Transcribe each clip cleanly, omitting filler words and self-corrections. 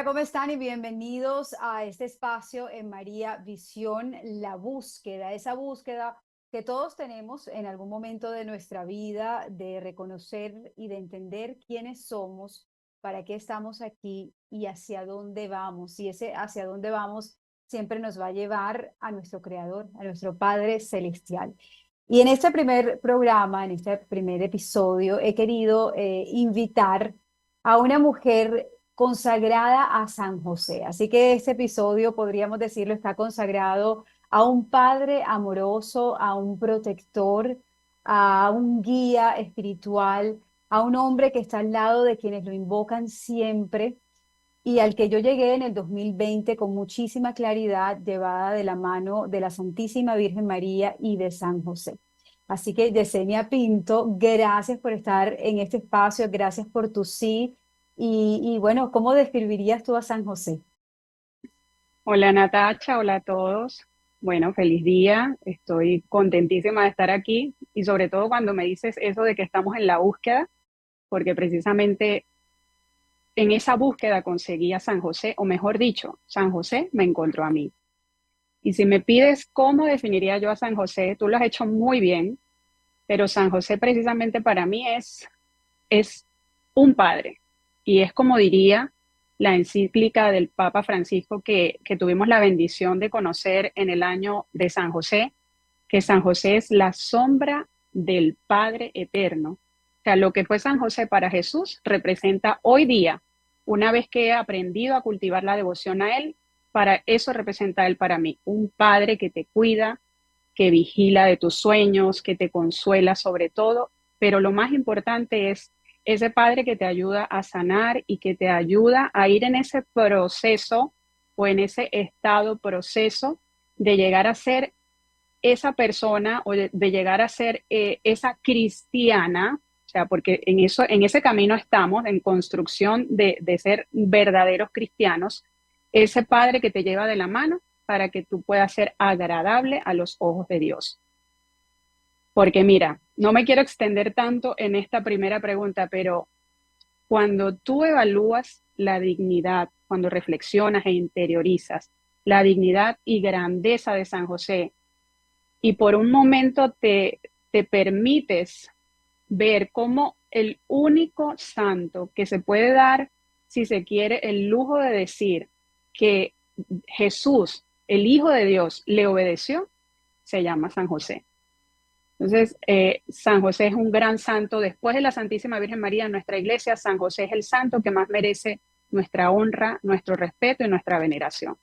Hola, ¿cómo están? Y bienvenidos a este espacio en María Visión, la búsqueda, esa búsqueda que todos tenemos en algún momento de nuestra vida de reconocer y de entender quiénes somos, para qué estamos aquí y hacia dónde vamos. Y ese hacia dónde vamos siempre nos va a llevar a nuestro Creador, a nuestro Padre Celestial. Y en este primer programa, en este primer episodio, he querido invitar a una mujer consagrada a San José. Así que este episodio, podríamos decirlo, está consagrado a un padre amoroso, a un protector, a un guía espiritual, a un hombre que está al lado de quienes lo invocan siempre y al que yo llegué en el 2020 con muchísima claridad, llevada de la mano de la Santísima Virgen María y de San José. Así que, Yesenia Pinto, gracias por estar en este espacio, gracias por tu sí. Y bueno, ¿cómo describirías tú a San José? Hola Natacha, hola a todos. Bueno, feliz día. Estoy contentísima de estar aquí y sobre todo cuando me dices eso de que estamos en la búsqueda, porque precisamente en esa búsqueda conseguí a San José, o mejor dicho, San José me encontró a mí. Y si me pides cómo definiría yo a San José, tú lo has hecho muy bien, pero San José precisamente para mí es un padre. Y es como diría la encíclica del Papa Francisco que tuvimos la bendición de conocer en el año de San José, que San José es la sombra del Padre eterno. O sea, lo que fue San José para Jesús representa hoy día, una vez que he aprendido a cultivar la devoción a Él, para eso representa Él para mí, un Padre que te cuida, que vigila de tus sueños, que te consuela sobre todo, pero lo más importante es ese Padre que te ayuda a sanar y que te ayuda a ir en ese proceso o en ese estado proceso de llegar a ser esa persona o de llegar a ser esa cristiana, o sea, porque en eso, en ese camino estamos, en construcción de ser verdaderos cristianos, ese Padre que te lleva de la mano para que tú puedas ser agradable a los ojos de Dios. Porque mira, no me quiero extender tanto en esta primera pregunta, pero cuando tú evalúas la dignidad, cuando reflexionas e interiorizas la dignidad y grandeza de San José, y por un momento te permites ver cómo el único santo que se puede dar, si se quiere, el lujo de decir que Jesús, el Hijo de Dios, le obedeció, se llama San José. Entonces, San José es un gran santo. Después de la Santísima Virgen María en nuestra iglesia, San José es el santo que más merece nuestra honra, nuestro respeto y nuestra veneración.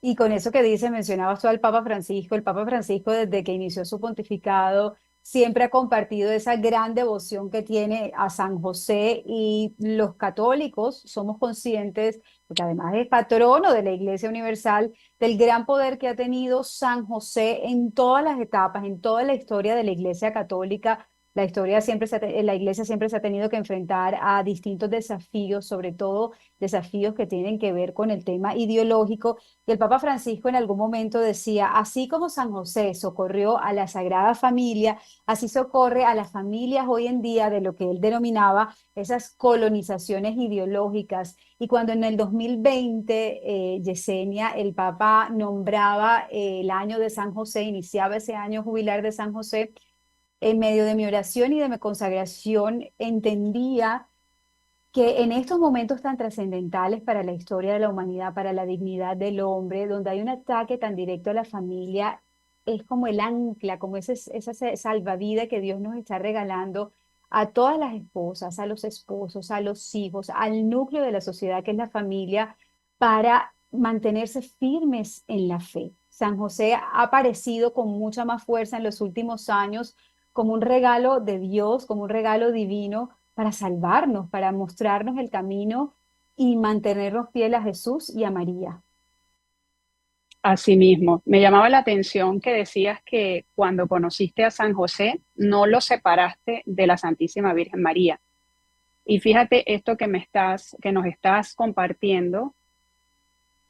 Y con eso que dice, mencionabas tú al Papa Francisco. El Papa Francisco, desde que inició su pontificado, siempre ha compartido esa gran devoción que tiene a San José, y los católicos somos conscientes, porque además es patrono de la Iglesia Universal, del gran poder que ha tenido San José en todas las etapas, en toda la historia de la Iglesia Católica. La Iglesia siempre se ha tenido que enfrentar a distintos desafíos, sobre todo desafíos que tienen que ver con el tema ideológico. Y el Papa Francisco en algún momento decía, así como San José socorrió a la Sagrada Familia, así socorre a las familias hoy en día de lo que él denominaba esas colonizaciones ideológicas. Y cuando en el 2020, Yesenia, el Papa nombraba el año de San José, iniciaba ese año jubilar de San José, en medio de mi oración y de mi consagración, entendía que en estos momentos tan trascendentales para la historia de la humanidad, para la dignidad del hombre, donde hay un ataque tan directo a la familia, es como el ancla, como esa salvavidas que Dios nos está regalando a todas las esposas, a los esposos, a los hijos, al núcleo de la sociedad que es la familia, para mantenerse firmes en la fe. San José ha aparecido con mucha más fuerza en los últimos años como un regalo de Dios, como un regalo divino para salvarnos, para mostrarnos el camino y mantenernos fieles a Jesús y a María. Asimismo, me llamaba la atención que decías que cuando conociste a San José no lo separaste de la Santísima Virgen María. Y fíjate esto que nos estás compartiendo,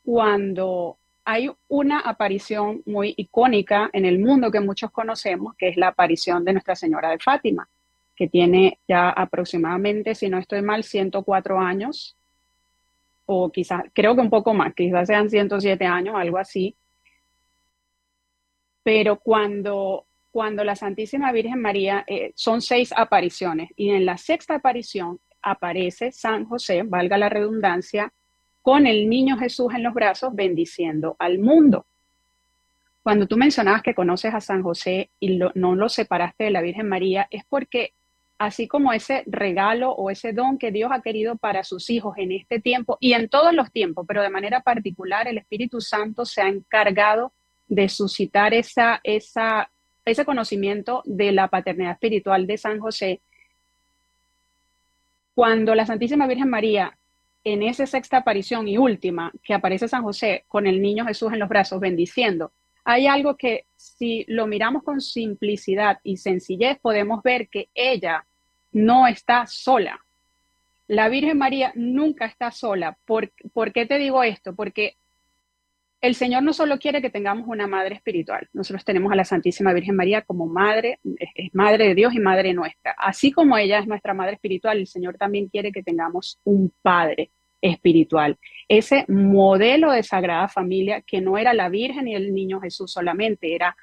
cuando hay una aparición muy icónica en el mundo que muchos conocemos, que es la aparición de Nuestra Señora de Fátima, que tiene ya aproximadamente, si no estoy mal, 104 años. o quizás, creo que un poco más, quizás sean 107 años, algo así, pero cuando la Santísima Virgen María, son 6 apariciones, y en la sexta aparición aparece San José, valga la redundancia, con el niño Jesús en los brazos bendiciendo al mundo. Cuando tú mencionabas que conoces a San José y no lo separaste de la Virgen María, es porque así como ese regalo o ese don que Dios ha querido para sus hijos en este tiempo y en todos los tiempos, pero de manera particular el Espíritu Santo se ha encargado de suscitar ese conocimiento de la paternidad espiritual de San José. Cuando la Santísima Virgen María, en esa sexta aparición y última, que aparece San José con el niño Jesús en los brazos bendiciendo, hay algo que si lo miramos con simplicidad y sencillez, podemos ver que ella no está sola. La Virgen María nunca está sola. ¿Por qué te digo esto? Porque el Señor no solo quiere que tengamos una madre espiritual, nosotros tenemos a la Santísima Virgen María como madre, es madre de Dios y madre nuestra. Así como ella es nuestra madre espiritual, el Señor también quiere que tengamos un padre espiritual. Ese modelo de Sagrada Familia que no era la Virgen y el niño Jesús solamente, era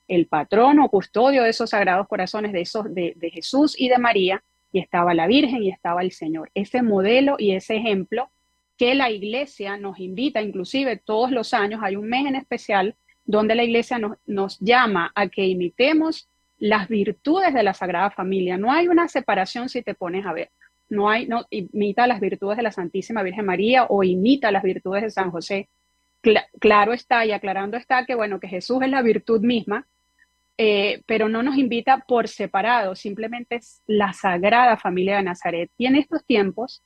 el patrono, custodio de esos sagrados corazones de Jesús y de María, y estaba la Virgen y estaba el Señor. Ese modelo y ese ejemplo que la iglesia nos invita, inclusive todos los años, hay un mes en especial donde la iglesia nos llama a que imitemos las virtudes de la Sagrada Familia. No hay una separación si te pones a ver. No imita las virtudes de la Santísima Virgen María o imita las virtudes de San José. Claro está y aclarando está que, bueno, que Jesús es la virtud misma, pero no nos invita por separado, simplemente es la Sagrada Familia de Nazaret. Y en estos tiempos,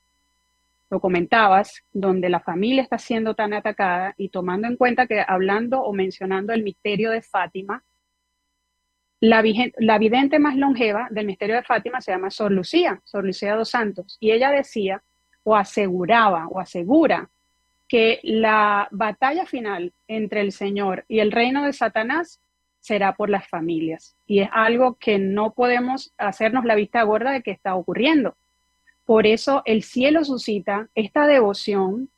lo comentabas, donde la familia está siendo tan atacada y tomando en cuenta que hablando o mencionando el misterio de Fátima, la vidente más longeva del misterio de Fátima se llama Sor Lucía dos Santos, y ella decía o aseguraba o asegura que la batalla final entre el Señor y el reino de Satanás será por las familias. Y es algo que no podemos hacernos la vista gorda de que está ocurriendo. Por eso el cielo suscita esta devoción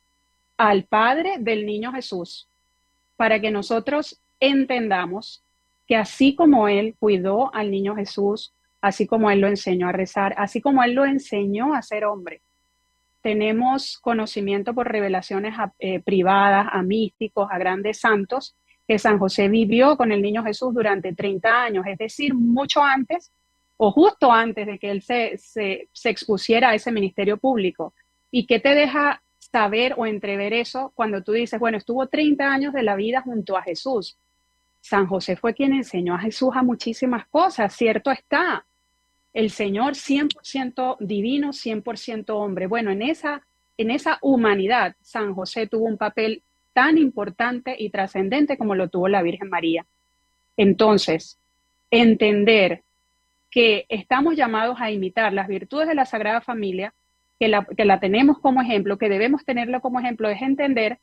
al Padre del Niño Jesús, para que nosotros entendamos que así como Él cuidó al niño Jesús, así como Él lo enseñó a rezar, así como Él lo enseñó a ser hombre, tenemos conocimiento por revelaciones privadas, a místicos, a grandes santos, que San José vivió con el niño Jesús durante 30 años, es decir, mucho antes o justo antes de que él se expusiera a ese ministerio público. ¿Y qué te deja saber o entrever eso cuando tú dices, bueno, estuvo 30 años de la vida junto a Jesús? San José fue quien enseñó a Jesús a muchísimas cosas, cierto está, el Señor 100% divino, 100% hombre. Bueno, en esa humanidad, San José tuvo un papel tan importante y trascendente como lo tuvo la Virgen María. Entonces, entender que estamos llamados a imitar las virtudes de la Sagrada Familia, que la tenemos como ejemplo, que debemos tenerlo como ejemplo, es entender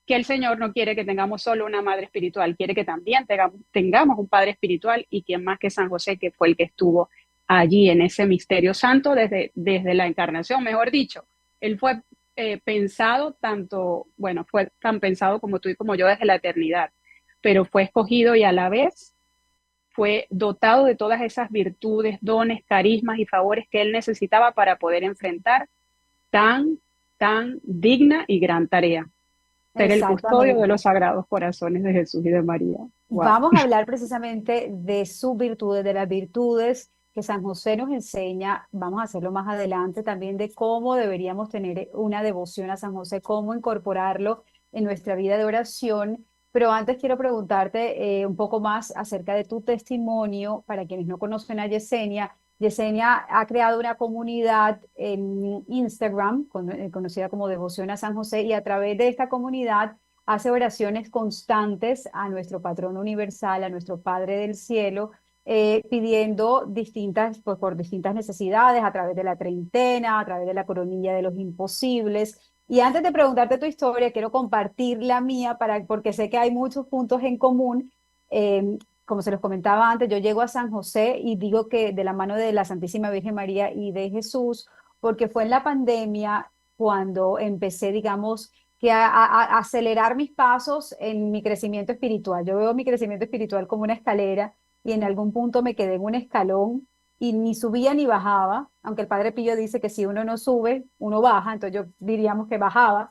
que el Señor no quiere que tengamos solo una madre espiritual, quiere que también tengamos un padre espiritual, y quien más que San José, que fue el que estuvo allí en ese misterio santo desde la encarnación, mejor dicho. Él fue pensado tanto, bueno, fue tan pensado como tú y como yo desde la eternidad, pero fue escogido y a la vez fue dotado de todas esas virtudes, dones, carismas y favores que él necesitaba para poder enfrentar tan, tan digna y gran tarea: ser el custodio de Exactamente. los sagrados corazones de Jesús y de María. Wow. Vamos a hablar precisamente de sus virtudes, de las virtudes que San José nos enseña. Vamos a hacerlo más adelante también de cómo deberíamos tener una devoción a San José, cómo incorporarlo en nuestra vida de oración. Pero antes quiero preguntarte un poco más acerca de tu testimonio para quienes no conocen a Yesenia. Yesenia ha creado una comunidad en Instagram conocida como Devoción a San José, y a través de esta comunidad hace oraciones constantes a nuestro patrón universal, a nuestro Padre del Cielo, pidiendo distintas, pues, por distintas necesidades, a través de la treintena, a través de la coronilla de los imposibles. Y antes de preguntarte tu historia, quiero compartir la mía porque sé que hay muchos puntos en común. Como se los comentaba antes, yo llego a San José y digo que de la mano de la Santísima Virgen María y de Jesús, porque fue en la pandemia cuando empecé, digamos, que a acelerar mis pasos en mi crecimiento espiritual. Yo veo mi crecimiento espiritual como una escalera y en algún punto me quedé en un escalón y ni subía ni bajaba, aunque el Padre Pío dice que si uno no sube, uno baja, entonces yo diríamos que bajaba.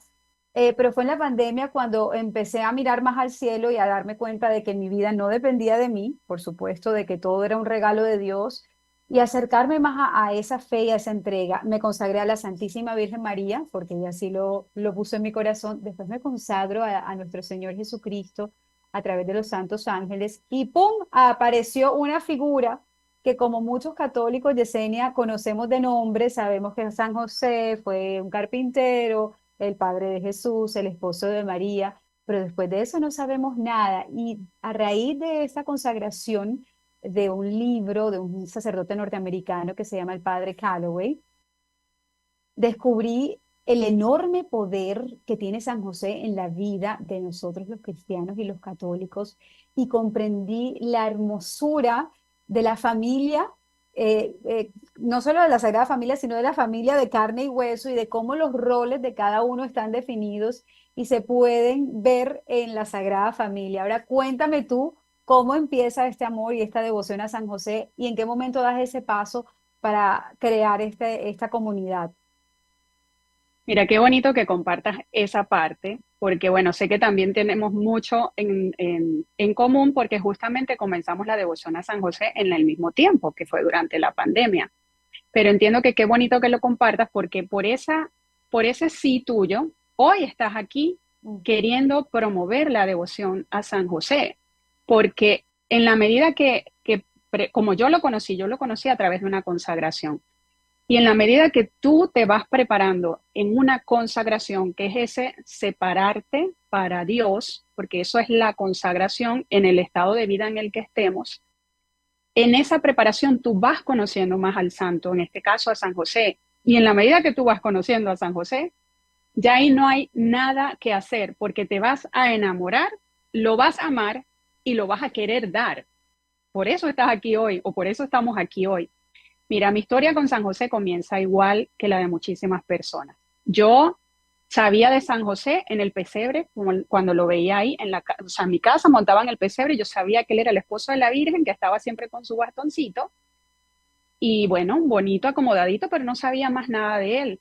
Pero fue en la pandemia cuando empecé a mirar más al cielo y a darme cuenta de que mi vida no dependía de mí, por supuesto, de que todo era un regalo de Dios, y acercarme más a esa fe y a esa entrega. Me consagré a la Santísima Virgen María, porque ella así lo puso en mi corazón. Después me consagro a nuestro Señor Jesucristo a través de los santos ángeles, y ¡pum! Apareció una figura que, como muchos católicos, Yesenia, conocemos de nombre, sabemos que San José fue un carpintero, el padre de Jesús, el esposo de María, pero después de eso no sabemos nada. Y a raíz de esa consagración de un libro de un sacerdote norteamericano que se llama el padre Calloway, descubrí el enorme poder que tiene San José en la vida de nosotros los cristianos y los católicos, y comprendí la hermosura de la familia, no solo de la Sagrada Familia, sino de la familia de carne y hueso, y de cómo los roles de cada uno están definidos y se pueden ver en la Sagrada Familia. Ahora cuéntame tú cómo empieza este amor y esta devoción a San José, y en qué momento das ese paso para crear esta comunidad. Mira, qué bonito que compartas esa parte, porque bueno, sé que también tenemos mucho en común, porque justamente comenzamos la devoción a San José en el mismo tiempo, que fue durante la pandemia. Pero entiendo que qué bonito que lo compartas, porque por ese sí tuyo, hoy estás aquí queriendo promover la devoción a San José, porque en la medida como yo lo conocí a través de una consagración. Y en la medida que tú te vas preparando en una consagración, que es ese separarte para Dios, porque eso es la consagración en el estado de vida en el que estemos, en esa preparación tú vas conociendo más al santo, en este caso a San José. Y en la medida que tú vas conociendo a San José, ya ahí no hay nada que hacer, porque te vas a enamorar, lo vas a amar y lo vas a querer dar. Por eso estás aquí hoy, o por eso estamos aquí hoy. Mira, mi historia con San José comienza igual que la de muchísimas personas. Yo sabía de San José en el pesebre, como cuando lo veía ahí o sea, en mi casa montaban el pesebre, yo sabía que él era el esposo de la Virgen, que estaba siempre con su bastoncito, y bueno, bonito, acomodadito, pero no sabía más nada de él.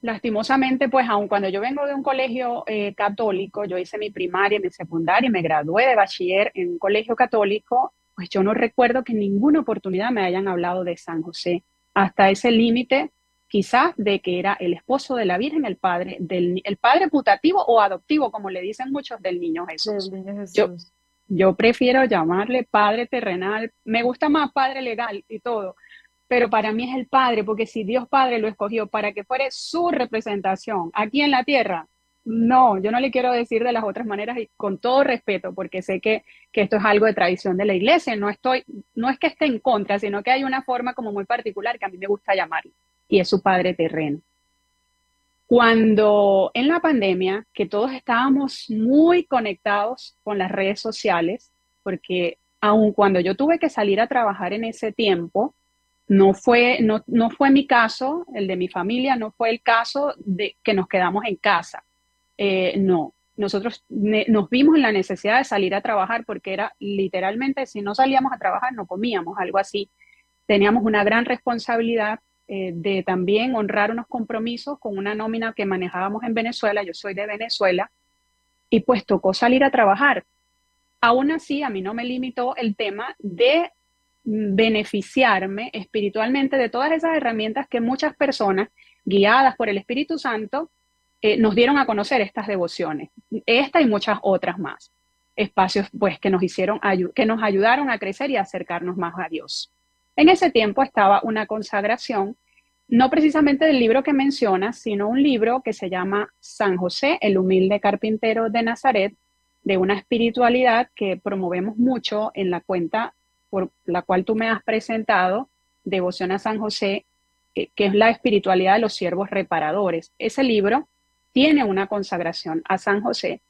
Lastimosamente, pues aun cuando yo vengo de un colegio católico, yo hice mi primaria, mi secundaria, y me gradué de bachiller en un colegio católico, pues yo no recuerdo que en ninguna oportunidad me hayan hablado de San José, hasta ese límite quizás de que era el esposo de la Virgen, el padre putativo o adoptivo, como le dicen muchos, del niño Del Jesús. niño Yo, Jesús. yo prefiero llamarle padre terrenal, me gusta más padre legal y todo, pero para mí es el Padre, porque si Dios Padre lo escogió para que fuera su representación aquí en la tierra, no, yo no le quiero decir de las otras maneras, y con todo respeto, porque sé que esto es algo de tradición de la iglesia, no es que esté en contra, sino que hay una forma como muy particular que a mí me gusta llamarlo, y es su Padre terreno. Cuando en la pandemia, que todos estábamos muy conectados con las redes sociales, porque aun cuando yo tuve que salir a trabajar en ese tiempo, no fue mi caso, el de mi familia, no fue el caso de que nos quedamos en casa. No, nosotros nos vimos en la necesidad de salir a trabajar porque era literalmente, si no salíamos a trabajar, no comíamos, algo así. Teníamos una gran responsabilidad de también honrar unos compromisos con una nómina que manejábamos en Venezuela. Yo soy de Venezuela y pues tocó salir a trabajar. Aún así, a mí no me limitó el tema de beneficiarme espiritualmente de todas esas herramientas que muchas personas, guiadas por el Espíritu Santo, nos dieron a conocer estas devociones, esta y muchas otras más. Espacios pues que que nos ayudaron a crecer y a acercarnos más a Dios. En ese tiempo estaba una consagración, no precisamente del libro que mencionas, sino un libro que se llama San José, el humilde carpintero de Nazaret, de una espiritualidad que promovemos mucho en la cuenta por la cual tú me has presentado, Devoción a San José, que es la espiritualidad de los siervos reparadores. Ese libro tiene una consagración a San José.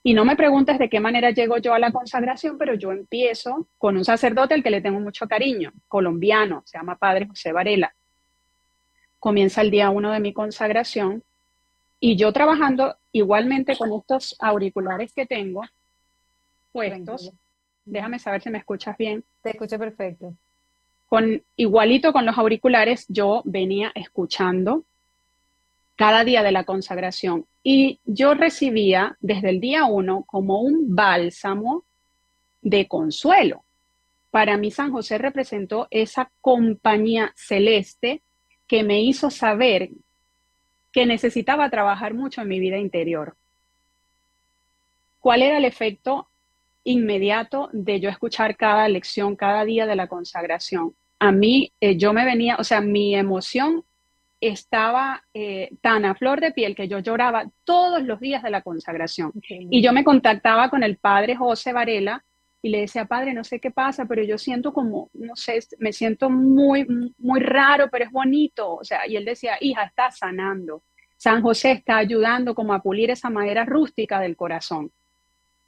Y no me preguntes de qué manera llego yo a la consagración, pero yo empiezo con un sacerdote al que le tengo mucho cariño, colombiano, se llama Padre José Varela. comienza el día 1 de mi consagración y yo trabajando igualmente con estos auriculares que tengo Tranquilo. puestos, Ujú. déjame saber si me escuchas bien, Te escucho perfecto. con igualito con los auriculares yo venía escuchando cada día de la consagración y yo recibía desde el día 1 como un bálsamo de consuelo. Para mí San José representó esa compañía celeste que me hizo saber que necesitaba trabajar mucho en mi vida interior. ¿Cuál era el efecto inmediato de yo escuchar cada lección, cada día de la consagración? A mí, yo me venía, o sea, mi emoción estaba tan a flor de piel que yo lloraba todos los días de la consagración. Qué Y yo lindo. me contactaba con el padre José Varela y le decía, padre, no sé qué pasa, pero yo siento como, no sé, me siento muy raro, pero es bonito. O sea, y él decía, hija, está sanando. San José está ayudando como a pulir esa madera rústica del corazón.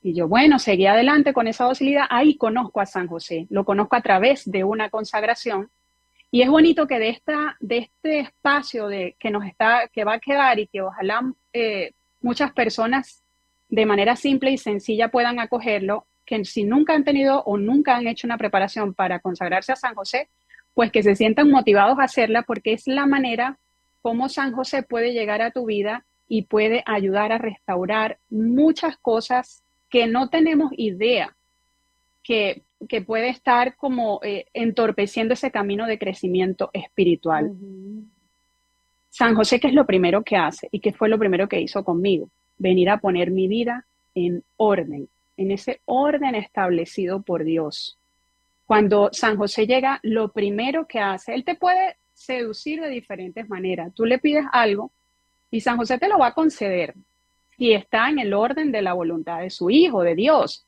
Y yo, bueno, seguí adelante con esa docilidad. Ahí conozco a San José, lo conozco a través de una consagración y es bonito que de este espacio que nos está, que va a quedar y que ojalá muchas personas de manera simple y sencilla puedan acogerlo, que si nunca han tenido o nunca han hecho una preparación para consagrarse a San José, pues que se sientan motivados a hacerla porque es la manera como San José puede llegar a tu vida y puede ayudar a restaurar muchas cosas que no tenemos idea que puede estar como entorpeciendo ese camino de crecimiento espiritual. Ujú. San José, ¿qué es lo primero que hace? ¿Y qué fue lo primero que hizo conmigo? Venir a poner mi vida en orden, en ese orden establecido por Dios. Cuando San José llega, lo primero que hace, él te puede seducir de diferentes maneras. Tú le pides algo y San José te lo va a conceder si está en el orden de la voluntad de su Hijo, de Dios.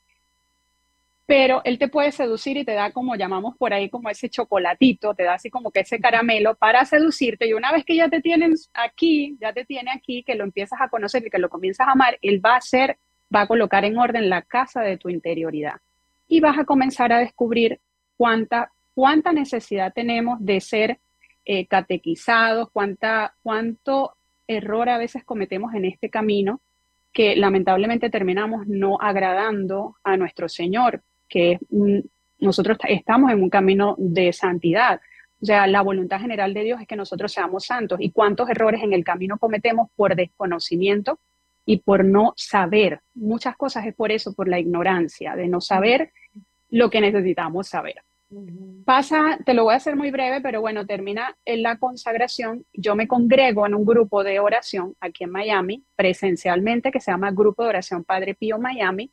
Pero él te puede seducir y te da como llamamos por ahí como ese chocolatito, te da así como que ese caramelo para seducirte y una vez que ya te tienen aquí, ya te tiene aquí, que lo empiezas a conocer y que lo comienzas a amar, él va a colocar en orden la casa de tu interioridad y vas a comenzar a descubrir cuánta necesidad tenemos de ser catequizados, cuánto error a veces cometemos en este camino que lamentablemente terminamos no agradando a nuestro Señor, que nosotros estamos en un camino de santidad. O sea, la voluntad general de Dios es que nosotros seamos santos. ¿Y cuántos errores en el camino cometemos por desconocimiento y por no saber? Muchas cosas es por eso, por la ignorancia, de no saber lo que necesitamos saber. Ujú. Pasa, te lo voy a hacer muy breve, pero bueno, termina en la consagración. Yo me congrego en un grupo de oración aquí en Miami, presencialmente, que se llama Grupo de Oración Padre Pío Miami.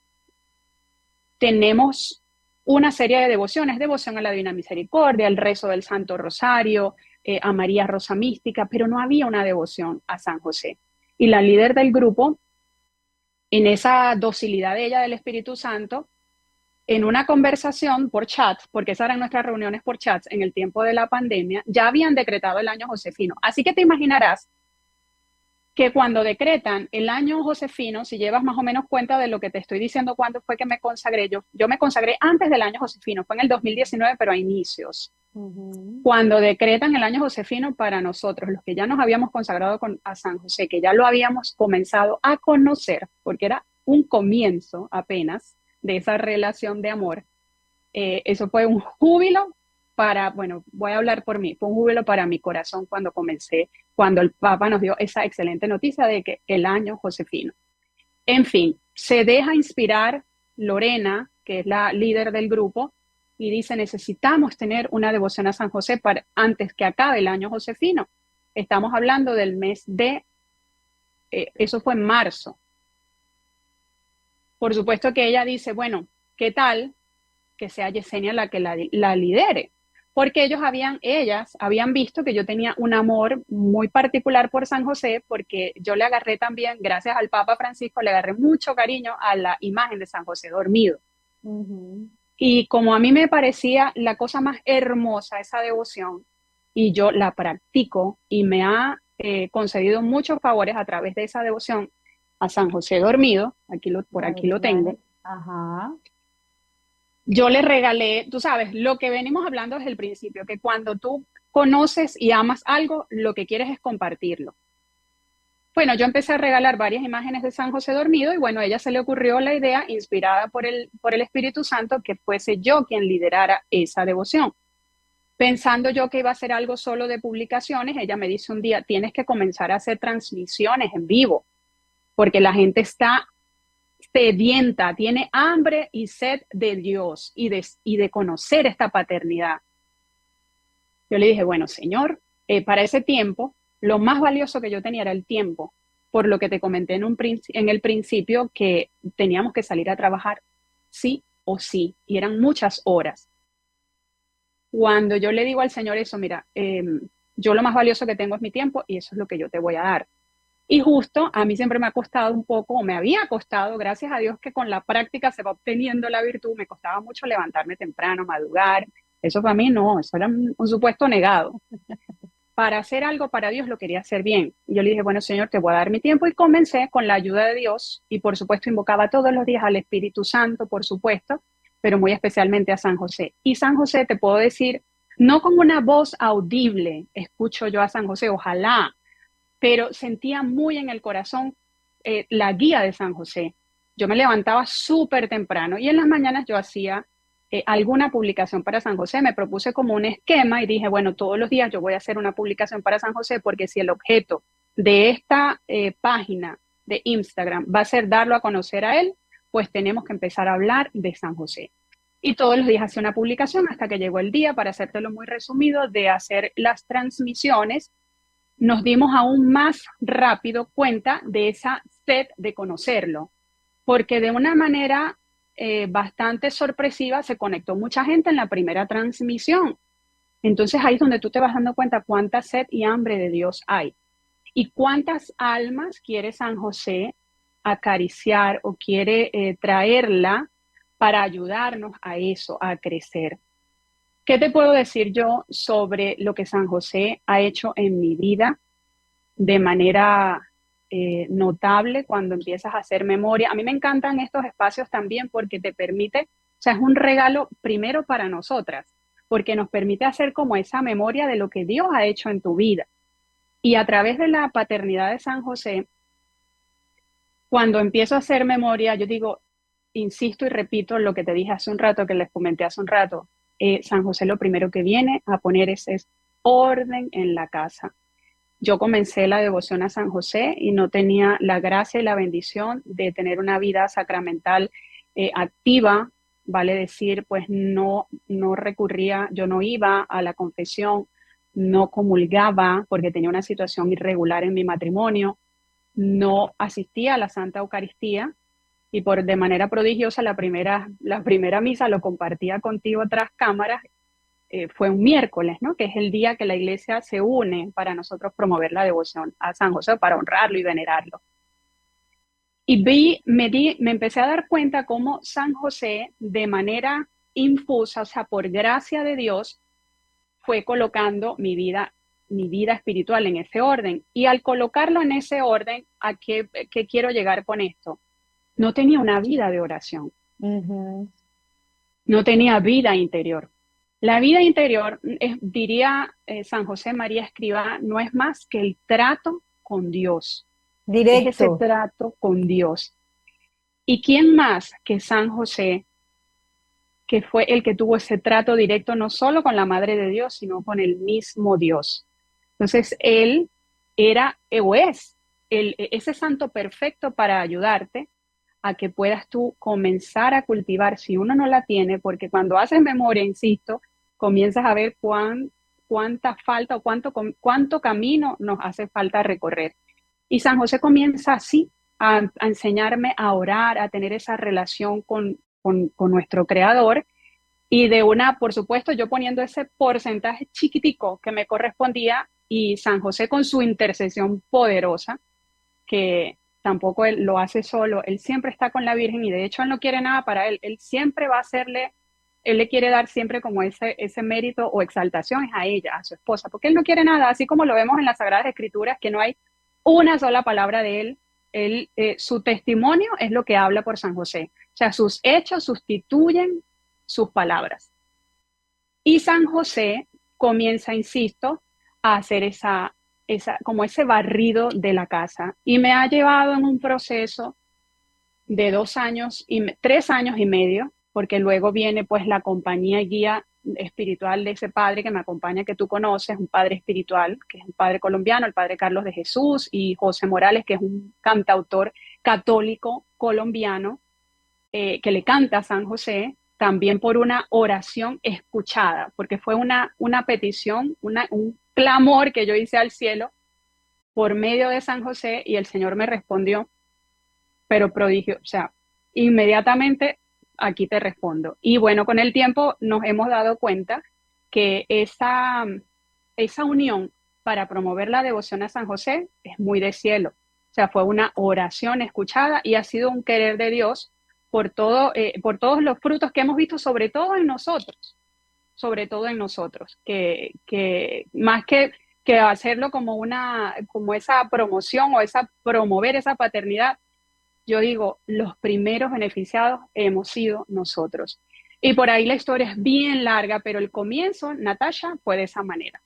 Tenemos una serie de devociones, devoción a la Divina Misericordia, el rezo del Santo Rosario, a María Rosa Mística, pero no había una devoción a San José. Y la líder del grupo, en esa docilidad de ella del Espíritu Santo, en una conversación por chat, porque esas eran nuestras reuniones por chats en el tiempo de la pandemia, ya habían decretado el año josefino. Así que te imaginarás que cuando decretan el año josefino, si llevas más o menos cuenta de lo que te estoy diciendo, cuándo fue que me consagré, yo me consagré antes del año josefino, fue en el 2019, pero a inicios. Ujú. Cuando decretan el año josefino para nosotros, los que ya nos habíamos consagrado a San José, que ya lo habíamos comenzado a conocer, porque era un comienzo apenas de esa relación de amor, eso fue un júbilo para, bueno, voy a hablar por mí, fue un júbilo para mi corazón cuando comencé, cuando el Papa nos dio esa excelente noticia de que el año josefino. En fin, se deja inspirar Lorena, que es la líder del grupo, y dice, necesitamos tener una devoción a San José para, antes que acabe el año josefino. Estamos hablando del mes de, eso fue en marzo. Por supuesto que ella dice, bueno, ¿qué tal que sea Yesenia la que la lidere? Porque ellas habían visto que yo tenía un amor muy particular por San José, porque yo le agarré también, gracias al Papa Francisco, le agarré mucho cariño a la imagen de San José dormido. Ujú. Y como a mí me parecía la cosa más hermosa esa devoción, y yo la practico y me ha concedido muchos favores a través de esa devoción a San José dormido, por A aquí ver, lo tengo. ajá. Yo le regalé, tú sabes, lo que venimos hablando desde el principio, que cuando tú conoces y amas algo, lo que quieres es compartirlo. Bueno, yo empecé a regalar varias imágenes de San José dormido y bueno, a ella se le ocurrió la idea, inspirada por el Espíritu Santo, que fuese yo quien liderara esa devoción. Pensando yo que iba a ser algo solo de publicaciones, ella me dice un día, tienes que comenzar a hacer transmisiones en vivo, porque la gente está sedienta, tiene hambre y sed de Dios y de conocer esta paternidad. Yo le dije, bueno, Señor, para ese tiempo, lo más valioso que yo tenía era el tiempo, por lo que te comenté en el principio que teníamos que salir a trabajar sí o sí, y eran muchas horas. Cuando yo le digo al Señor eso, mira, yo lo más valioso que tengo es mi tiempo y eso es lo que yo te voy a dar. Y justo a mí siempre me ha costado un poco, o me había costado, gracias a Dios que con la práctica se va obteniendo la virtud, me costaba mucho levantarme temprano, madrugar. Eso para mí no, eso era un supuesto negado. Para hacer algo para Dios lo quería hacer bien. Y yo le dije, bueno, Señor, te voy a dar mi tiempo y comencé con la ayuda de Dios y por supuesto invocaba todos los días al Espíritu Santo, por supuesto, pero muy especialmente a San José. Y San José, te puedo decir, no con una voz audible, escucho yo a San José, ojalá, pero sentía muy en el corazón la guía de San José. Yo me levantaba súper temprano y en las mañanas yo hacía alguna publicación para San José. Me propuse como un esquema y dije, bueno, todos los días yo voy a hacer una publicación para San José porque si el objeto de esta página de Instagram va a ser darlo a conocer a él, pues tenemos que empezar a hablar de San José. Y todos los días hacía una publicación hasta que llegó el día, para hacértelo muy resumido, de hacer las transmisiones. Nos dimos aún más rápido cuenta de esa sed de conocerlo, porque de una manera bastante sorpresiva se conectó mucha gente en la primera transmisión. Entonces ahí es donde tú te vas dando cuenta cuánta sed y hambre de Dios hay y cuántas almas quiere San José acariciar o quiere traerla para ayudarnos a eso, a crecer. ¿Qué te puedo decir yo sobre lo que San José ha hecho en mi vida de manera notable cuando empiezas a hacer memoria? A mí me encantan estos espacios también porque te permite, o sea, es un regalo primero para nosotras, porque nos permite hacer como esa memoria de lo que Dios ha hecho en tu vida. Y a través de la paternidad de San José, cuando empiezo a hacer memoria, yo digo, insisto y repito lo que te dije hace un rato, que les comenté hace un rato, San José lo primero que viene a poner es orden en la casa. Yo comencé la devoción a San José y no tenía la gracia y la bendición de tener una vida sacramental activa, vale decir, pues no recurría, yo no iba a la confesión, no comulgaba porque tenía una situación irregular en mi matrimonio, no asistía a la Santa Eucaristía y por de manera prodigiosa la primera misa lo compartía contigo tras cámaras. Fue un miércoles, ¿no? Que es el día que la iglesia se une para nosotros promover la devoción a San José, para honrarlo y venerarlo. Y me empecé a dar cuenta cómo San José, de manera infusa, o sea, por gracia de Dios, fue colocando mi vida espiritual en ese orden. Y al colocarlo en ese orden, ¿a qué quiero llegar con esto? No tenía una vida de oración, Ujú. no tenía vida interior. La vida interior, diría San José María Escrivá, no es más que el trato con Dios. Es ese Directo. trato con Dios. ¿Y quién más que San José, que fue el que tuvo ese trato directo no solo con la Madre de Dios, sino con el mismo Dios? Entonces, él era o es ese santo perfecto para ayudarte a que puedas tú comenzar a cultivar, si uno no la tiene, porque cuando haces memoria, insisto, comienzas a ver cuánta falta o cuánto camino nos hace falta recorrer. Y San José comienza así a enseñarme a orar, a tener esa relación con nuestro Creador. Y de una, por supuesto, yo poniendo ese porcentaje chiquitico que me correspondía y San José con su intercesión poderosa, que tampoco él lo hace solo, él siempre está con la Virgen y de hecho él no quiere nada para él, él siempre va a hacerle, él le quiere dar siempre como ese mérito o exaltación es a ella, a su esposa, porque él no quiere nada, así como lo vemos en las Sagradas Escrituras, que no hay una sola palabra de él, su testimonio es lo que habla por San José, o sea, sus hechos sustituyen sus palabras. Y San José comienza, insisto, a hacer como ese barrido de la casa. Y me ha llevado en un proceso de 2 años 3 años y medio, porque luego viene pues la compañía y guía espiritual de ese padre que me acompaña, que tú conoces, un padre espiritual, que es un padre colombiano, el padre Carlos de Jesús, y José Morales, que es un cantautor católico colombiano, que le canta a San José, también por una oración escuchada, porque fue una petición, un clamor que yo hice al cielo por medio de San José, y el Señor me respondió, pero prodigio, o sea, inmediatamente aquí te respondo. Y bueno, con el tiempo nos hemos dado cuenta que esa unión para promover la devoción a San José es muy de cielo. O sea, fue una oración escuchada y ha sido un querer de Dios por todos los frutos que hemos visto, sobre todo en nosotros, que más que hacerlo como esa promoción o promover esa paternidad, yo digo, los primeros beneficiados hemos sido nosotros. Y por ahí la historia es bien larga, pero el comienzo, Natasha, fue de esa manera.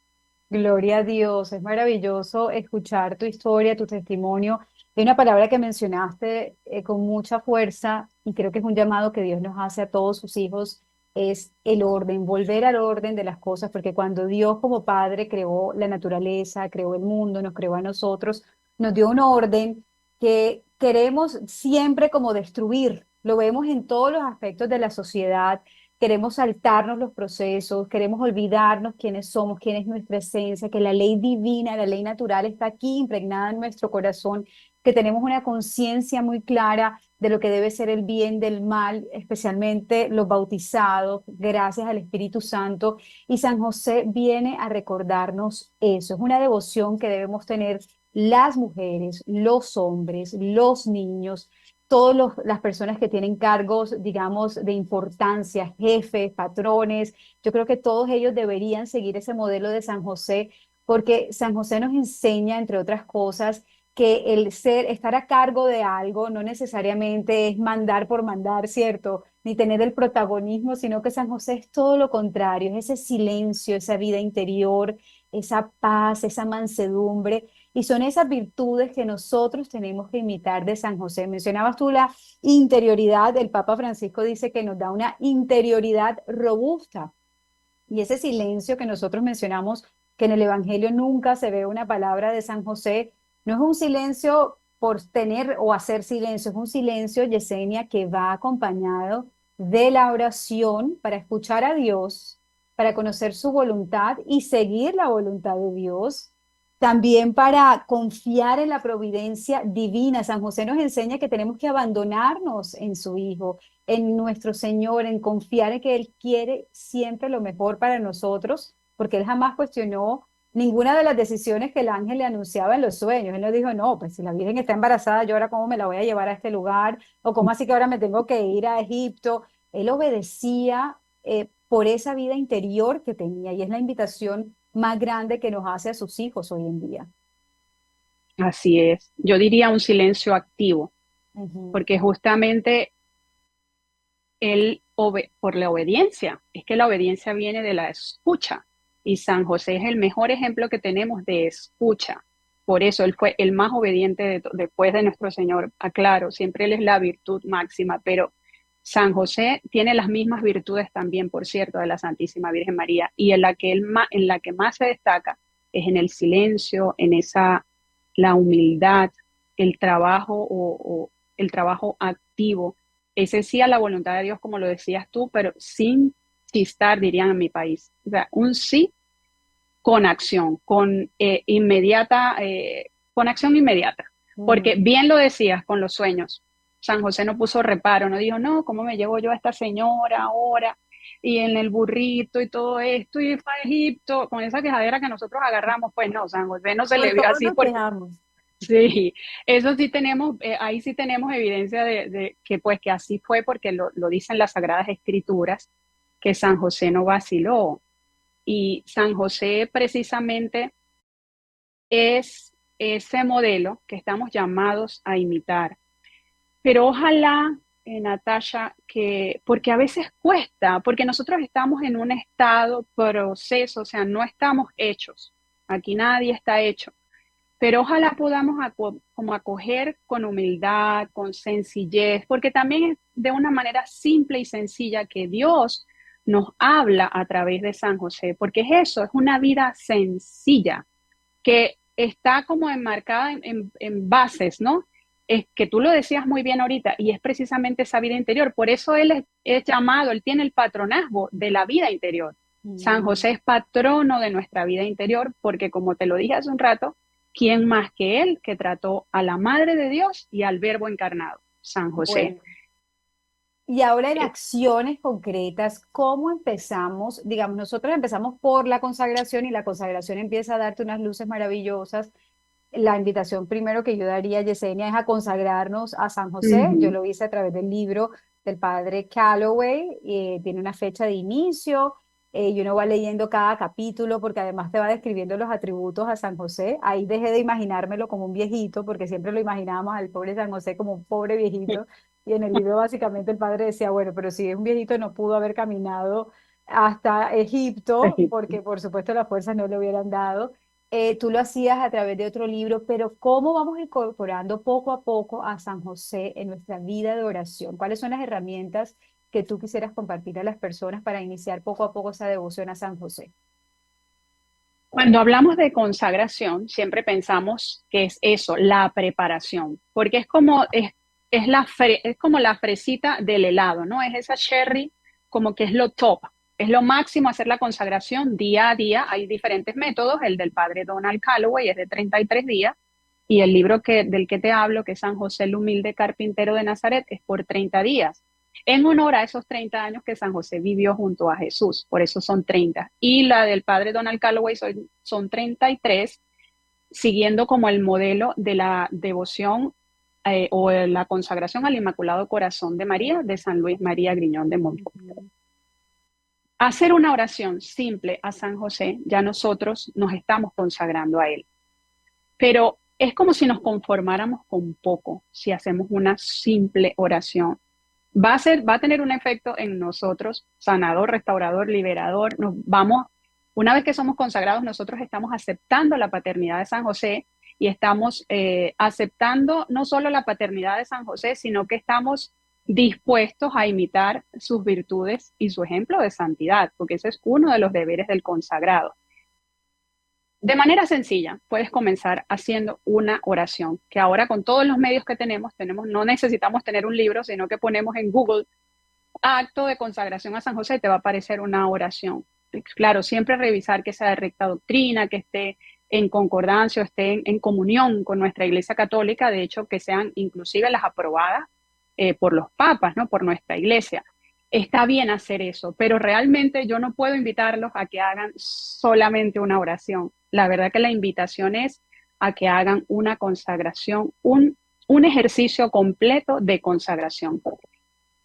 Gloria a Dios, es maravilloso escuchar tu historia, tu testimonio. Hay una palabra que mencionaste con mucha fuerza y creo que es un llamado que Dios nos hace a todos sus hijos, es el orden, volver al orden de las cosas, porque cuando Dios como Padre creó la naturaleza, creó el mundo, nos creó a nosotros, nos dio un orden que queremos siempre como destruir. Lo vemos en todos los aspectos de la sociedad. Queremos saltarnos los procesos, queremos olvidarnos quiénes somos, quién es nuestra esencia, que la ley divina, la ley natural está aquí impregnada en nuestro corazón, que tenemos una conciencia muy clara de lo que debe ser el bien del mal, especialmente los bautizados, gracias al Espíritu Santo. Y San José viene a recordarnos eso. Es una devoción que debemos tener las mujeres, los hombres, los niños, todas las personas que tienen cargos, digamos, de importancia, jefes, patrones. Yo creo que todos ellos deberían seguir ese modelo de San José, porque San José nos enseña, entre otras cosas, que estar a cargo de algo no necesariamente es mandar por mandar, ¿cierto? Ni tener el protagonismo, sino que San José es todo lo contrario, es ese silencio, esa vida interior, esa paz, esa mansedumbre. Y son esas virtudes que nosotros tenemos que imitar de San José. Mencionabas tú la interioridad. El Papa Francisco dice que nos da una interioridad robusta. Y ese silencio que nosotros mencionamos, que en el Evangelio nunca se ve una palabra de San José, no es un silencio por tener o hacer silencio, es un silencio, Yesenia, que va acompañado de la oración para escuchar a Dios, para conocer su voluntad y seguir la voluntad de Dios, también para confiar en la providencia divina. San José nos enseña que tenemos que abandonarnos en su Hijo, en nuestro Señor, en confiar en que Él quiere siempre lo mejor para nosotros, porque Él jamás cuestionó ninguna de las decisiones que el ángel le anunciaba en los sueños. Él no dijo, no, pues si la Virgen está embarazada, yo ahora cómo me la voy a llevar a este lugar, o cómo así que ahora me tengo que ir a Egipto. Él obedecía por esa vida interior que tenía, y es la invitación más grande que nos hace a sus hijos hoy en día. Así es. Yo diría un silencio activo, Ujú. porque justamente por la obediencia, es que la obediencia viene de la escucha, y San José es el mejor ejemplo que tenemos de escucha. Por eso él fue el más obediente después de nuestro Señor. Aclaro, siempre él es la virtud máxima, pero San José tiene las mismas virtudes también, por cierto, de la Santísima Virgen María, y en la que más se destaca es en el silencio, la humildad, el trabajo o el trabajo activo, ese sí a la voluntad de Dios, como lo decías tú, pero sin chistar, dirían en mi país. O sea, un sí con acción, con acción inmediata. Porque Mm. bien lo decías con los sueños. San José no puso reparo, no dijo, no, ¿cómo me llevo yo a esta señora ahora? Y en el burrito y todo esto, y fue a Egipto, con esa quejadera que nosotros agarramos, pues no, San José no se Por le vio todo así nos porque quejamos. sí, eso sí tenemos, ahí sí tenemos evidencia de que pues que así fue porque lo dicen las Sagradas Escrituras, que San José no vaciló. Y San José precisamente es ese modelo que estamos llamados a imitar. Pero ojalá Natasha, que porque a veces cuesta, porque nosotros estamos en un estado, proceso, o sea, no estamos hechos. Aquí nadie está hecho. Pero ojalá podamos como acoger con humildad, con sencillez, porque también es de una manera simple y sencilla que Dios nos habla a través de San José, porque es eso, es una vida sencilla que está como enmarcada en bases, ¿no? Es que tú lo decías muy bien ahorita, y es precisamente esa vida interior. Por eso es llamado, él tiene el patronazgo de la vida interior. San Mm. José es patrono de nuestra vida interior, porque como te lo dije hace un rato, ¿quién más que él que trató a la Madre de Dios y al Verbo encarnado? San José. Bueno, y ahora en acciones concretas, ¿cómo empezamos? Digamos, nosotros empezamos por la consagración y la consagración empieza a darte unas luces maravillosas. La invitación primero que yo daría, Yesenia, es a consagrarnos a San José. Yo Ujú. lo hice a través del libro del padre Calloway. Tiene una fecha de inicio y uno va leyendo cada capítulo porque además te va describiendo los atributos a San José. Ahí dejé de imaginármelo como un viejito porque siempre lo imaginábamos al pobre San José como un pobre viejito. Y en el libro básicamente el padre decía, bueno, pero si es un viejito no pudo haber caminado hasta Egipto Egipto. porque por supuesto las fuerzas no le hubieran dado. Tú lo hacías a través de otro libro, pero ¿cómo vamos incorporando poco a poco a San José en nuestra vida de oración? ¿Cuáles son las herramientas que tú quisieras compartir a las personas para iniciar poco a poco esa devoción a San José? Cuando hablamos de consagración, siempre pensamos que es eso, la preparación, porque es como la fresita del helado, ¿no? Es esa cherry como que es lo top, es lo máximo hacer la consagración día a día. Hay diferentes métodos, el del padre Donald Calloway es de 33 días y el libro del que te hablo, que es San José el humilde carpintero de Nazaret, es por 30 días en honor a esos 30 años que San José vivió junto a Jesús, por eso son 30. Y la del padre Donald Calloway son 33, siguiendo como el modelo de la devoción o la consagración al Inmaculado Corazón de María de San Luis María Griñón de Montfort. Ujú. Hacer una oración simple a San José, ya nosotros nos estamos consagrando a él. Pero es como si nos conformáramos con poco si hacemos una simple oración. Va a tener un efecto en nosotros, sanador, restaurador, liberador. Una vez que somos consagrados, nosotros estamos aceptando la paternidad de San José y estamos aceptando no solo la paternidad de San José, sino que estamos dispuestos a imitar sus virtudes y su ejemplo de santidad, porque ese es uno de los deberes del consagrado. De manera sencilla, puedes comenzar haciendo una oración, que ahora con todos los medios que no necesitamos tener un libro, sino que ponemos en Google acto de consagración a San José, te va a aparecer una oración. Claro, siempre revisar que sea de recta doctrina, que esté en concordancia, esté en comunión con nuestra Iglesia Católica, de hecho, que sean inclusive las aprobadas por los papas, ¿no? Por nuestra Iglesia. Está bien hacer eso, pero realmente yo no puedo invitarlos a que hagan solamente una oración. La verdad que la invitación es a que hagan una consagración, un ejercicio completo de consagración.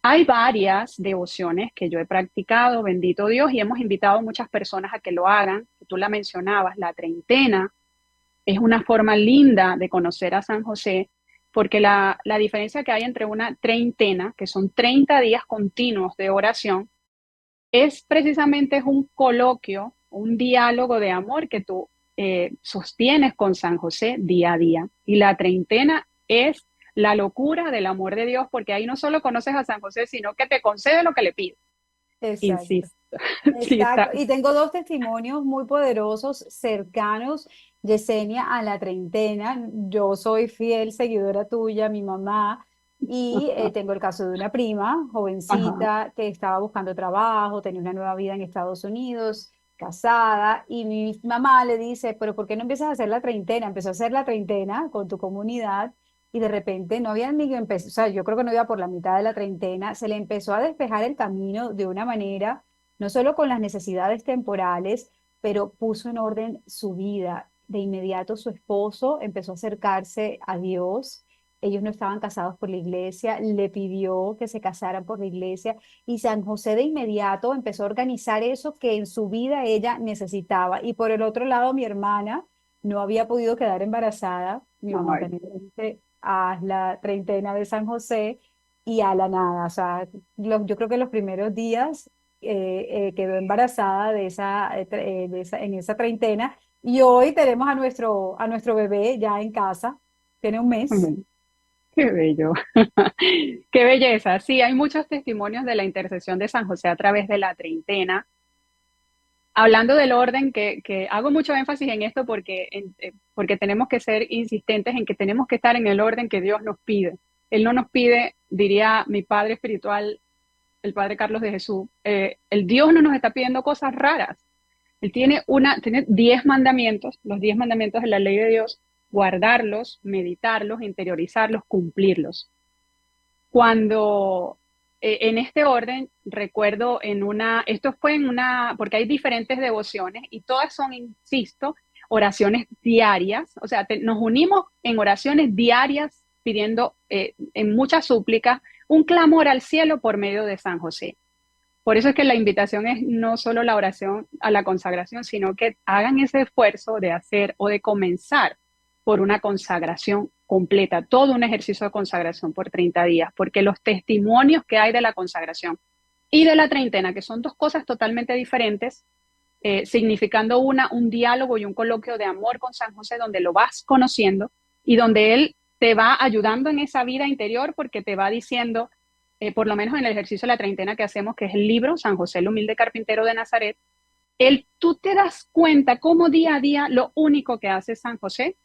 Hay varias devociones que yo he practicado, bendito Dios, y hemos invitado a muchas personas a que lo hagan. Tú la mencionabas, la treintena es una forma linda de conocer a San José, porque la diferencia que hay entre una treintena, que son 30 días continuos de oración, es precisamente es un coloquio, un diálogo de amor que tú sostienes con San José día a día. Y la treintena es la locura del amor de Dios, porque ahí no solo conoces a San José, sino que te concede lo que le pides. Exacto. Insisto. Sí, Exacto. Y tengo dos testimonios muy poderosos, cercanos, Yesenia, a la treintena. Yo soy fiel seguidora tuya, mi mamá, y tengo el caso de una prima, ajá. jovencita, que estaba buscando trabajo, tenía una nueva vida en Estados Unidos, casada, y mi mamá le dice, pero ¿por qué no empiezas a hacer la treintena? Empezó a hacer la treintena con tu comunidad. Y de repente no había ni empezado, o sea, yo creo que no iba por la mitad de la treintena, se le empezó a despejar el camino de una manera no solo con las necesidades temporales, pero puso en orden su vida. De inmediato su esposo empezó a acercarse a Dios. Ellos no estaban casados por la iglesia, le pidió que se casaran por la iglesia y San José de inmediato empezó a organizar eso que en su vida ella necesitaba. Y por el otro lado, mi hermana no había podido quedar embarazada. Mi mamá Ay, también le dice, haz la treintena de San José y a la nada. O sea, yo creo que los primeros días quedó embarazada en esa treintena y hoy tenemos a nuestro bebé ya en casa, tiene un mes. Ujú. Qué bello, qué belleza. Sí, hay muchos testimonios de la intercesión de San José a través de la treintena. Hablando del orden, que hago mucho énfasis en esto porque tenemos que ser insistentes en que tenemos que estar en el orden que Dios nos pide. Él no nos pide, diría mi padre espiritual, el padre Carlos de Jesús, el Dios no nos está pidiendo cosas raras. Él tiene 10 mandamientos, los 10 mandamientos de la ley de Dios, guardarlos, meditarlos, interiorizarlos, cumplirlos. Cuando en este orden, recuerdo esto fue porque hay diferentes devociones y todas son, insisto, oraciones diarias, o sea, nos unimos en oraciones diarias pidiendo en muchas súplicas un clamor al cielo por medio de San José. Por eso es que la invitación es no solo la oración a la consagración, sino que hagan ese esfuerzo de hacer o de comenzar por una consagración completa, todo un ejercicio de consagración por 30 días, porque los testimonios que hay de la consagración y de la treintena, que son dos cosas totalmente diferentes, significando un diálogo y un coloquio de amor con San José, donde lo vas conociendo y donde él te va ayudando en esa vida interior porque te va diciendo, por lo menos en el ejercicio de la treintena que hacemos, que es el libro San José el humilde carpintero de Nazaret, tú te das cuenta cómo día a día lo único que hace San José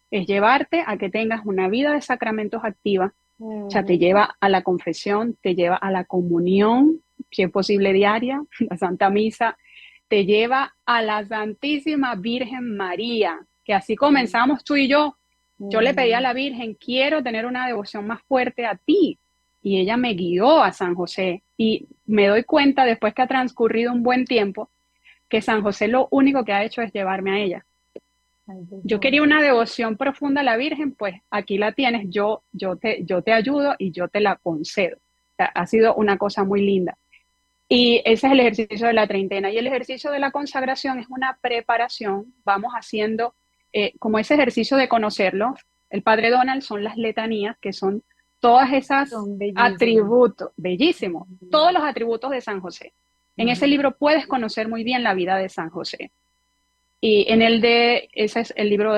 es llevarte a que tengas una vida de sacramentos activa, o sea, te Ujú. lleva a la confesión, te lleva a la comunión, si es posible diaria, la Santa Misa, te lleva a la Santísima Virgen María, que así comenzamos tú y yo. Yo le pedí a Ujú. la Virgen, quiero tener una devoción más fuerte a ti. Y ella me guió a San José. Y me doy cuenta, después que ha transcurrido un buen tiempo, que San José lo único que ha hecho es llevarme a ella. Ay, qué Yo quería bueno. una devoción profunda a la Virgen, pues aquí la tienes, yo te ayudo y yo te la concedo. O sea, ha sido una cosa muy linda. Y ese es el ejercicio de la treintena. Y el ejercicio de la consagración es una preparación. Vamos haciendo como ese ejercicio de conocerlo. El Padre Donald son las letanías, que son todas esas Son bellísimos. atributos, bellísimos, Ujú. todos los atributos de San José. En ese Ujú. libro puedes conocer muy bien la vida de San José. Y ese es el libro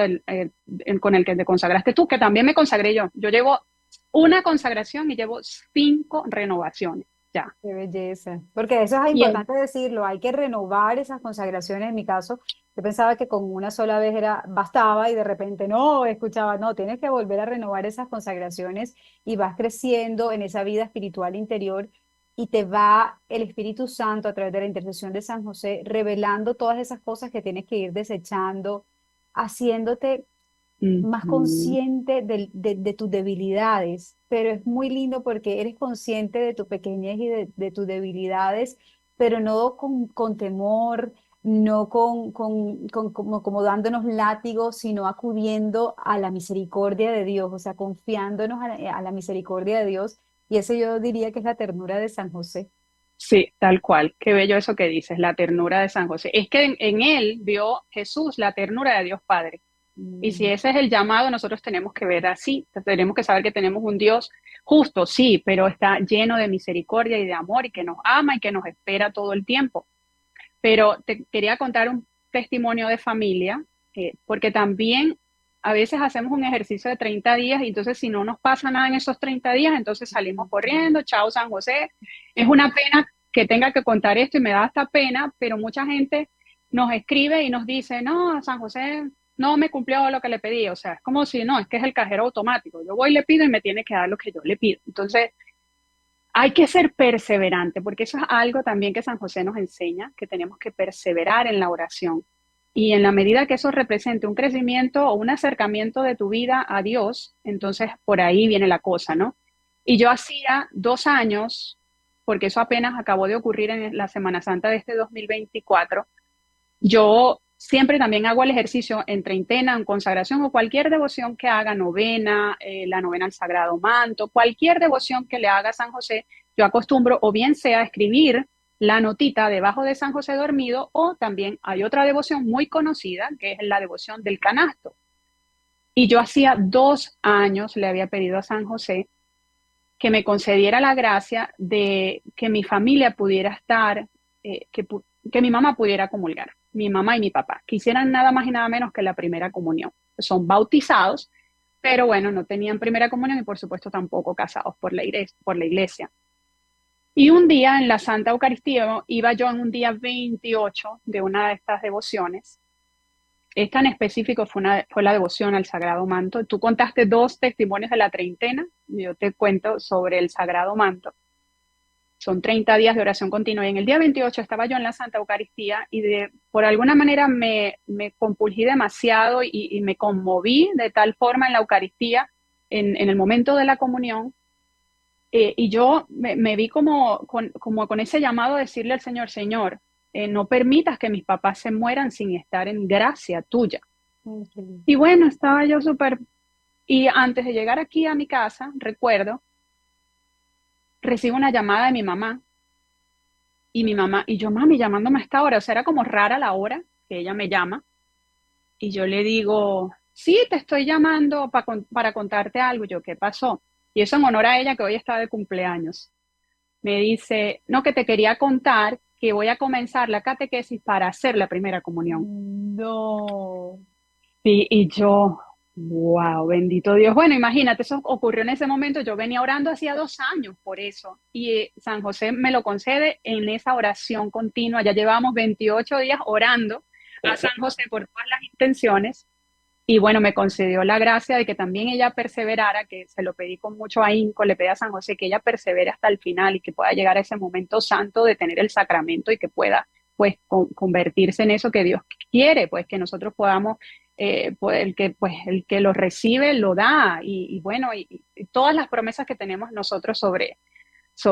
con el que te consagraste tú, que también me consagré yo. Yo llevo una consagración y llevo 5 renovaciones ya. Qué belleza. Porque eso es Y es importante decirlo, hay que renovar esas consagraciones. En mi caso, yo pensaba que con una sola vez bastaba y de repente no, escuchaba, no, tienes que volver a renovar esas consagraciones y vas creciendo en esa vida espiritual interior y te va el Espíritu Santo a través de la intercesión de San José revelando todas esas cosas que tienes que ir desechando, haciéndote más Ujú. consciente de tus debilidades, pero es muy lindo porque eres consciente de tu pequeñez y de tus debilidades, pero no con temor, no como dándonos látigos, sino acudiendo a la misericordia de Dios, o sea, confiándonos a la misericordia de Dios. Y eso yo diría que es la ternura de San José. Sí, tal cual. Qué bello eso que dices, la ternura de San José. Es que en él vio Jesús la ternura de Dios Padre. Y si Mm. ese es el llamado, nosotros tenemos que ver así. Tenemos que saber que tenemos un Dios justo, sí, pero está lleno de misericordia y de amor y que nos ama y que nos espera todo el tiempo. Pero te quería contar un testimonio de familia, porque también a veces hacemos un ejercicio de 30 días y entonces si no nos pasa nada en esos 30 días, entonces salimos corriendo, chao San José. Es una pena que tenga que contar esto y me da hasta pena, pero mucha gente nos escribe y nos dice, no, San José no me cumplió lo que le pedí. O sea, es como si no, es que es el cajero automático. Yo voy y le pido y me tiene que dar lo que yo le pido. Entonces, hay que ser perseverante, porque eso es algo también que San José nos enseña, que tenemos que perseverar en la oración. Y en la medida que eso represente un crecimiento o un acercamiento de tu vida a Dios, entonces por ahí viene la cosa, ¿no? Y yo hacía 2 años, porque eso apenas acabó de ocurrir en la Semana Santa de este 2024. Yo siempre también hago el ejercicio en treintena, en consagración o cualquier devoción que haga, novena, la novena al Sagrado Manto, cualquier devoción que le haga a San José, yo acostumbro o bien sea escribir la notita debajo de San José dormido o también hay otra devoción muy conocida que es la devoción del canasto. Y yo hacía 2 años le había pedido a San José que me concediera la gracia de que mi familia pudiera estar, que mi mamá pudiera comulgar, mi mamá y mi papá, que hicieran nada más y nada menos que la primera comunión. Son bautizados, pero bueno, no tenían primera comunión y por supuesto tampoco casados por la iglesia, por la iglesia. Y un día en la Santa Eucaristía, iba yo en un día 28 de una de estas devociones. Esta en específico fue la devoción al Sagrado Manto. Tú contaste dos testimonios de la treintena, yo te cuento sobre el Sagrado Manto. Son 30 días de oración continua y en el día 28 estaba yo en la Santa Eucaristía y por alguna manera me compulgí demasiado y me conmoví de tal forma en la Eucaristía, en el momento de la comunión, y yo me vi como con ese llamado a decirle al Señor, Señor, no permitas que mis papás se mueran sin estar en gracia tuya. Ay, qué lindo. Y bueno, estaba yo súper... Y antes de llegar aquí a mi casa, recuerdo, recibo una llamada de mi mamá y mi mamá, y yo, mami, llamándome a esta hora, o sea, era como rara la hora que ella me llama y yo le digo, sí, te estoy llamando para contarte algo. Yo, ¿qué pasó? Y eso en honor a ella que hoy está de cumpleaños. Me dice, no, que te quería contar que voy a comenzar la catequesis para hacer la primera comunión. No. Sí, y yo, wow, bendito Dios. Bueno, imagínate, eso ocurrió en ese momento. Yo venía orando hacía 2 años por eso. Y San José me lo concede en esa oración continua. Ya llevamos 28 días orando a San José por todas las intenciones. Y bueno, me concedió la gracia de que también ella perseverara, que se lo pedí con mucho ahínco, le pedí a San José que ella persevere hasta el final y que pueda llegar a ese momento santo de tener el sacramento y que pueda pues convertirse en eso que Dios quiere, pues que nosotros podamos, pues, el que lo recibe lo da y bueno, y todas las promesas que tenemos nosotros sobre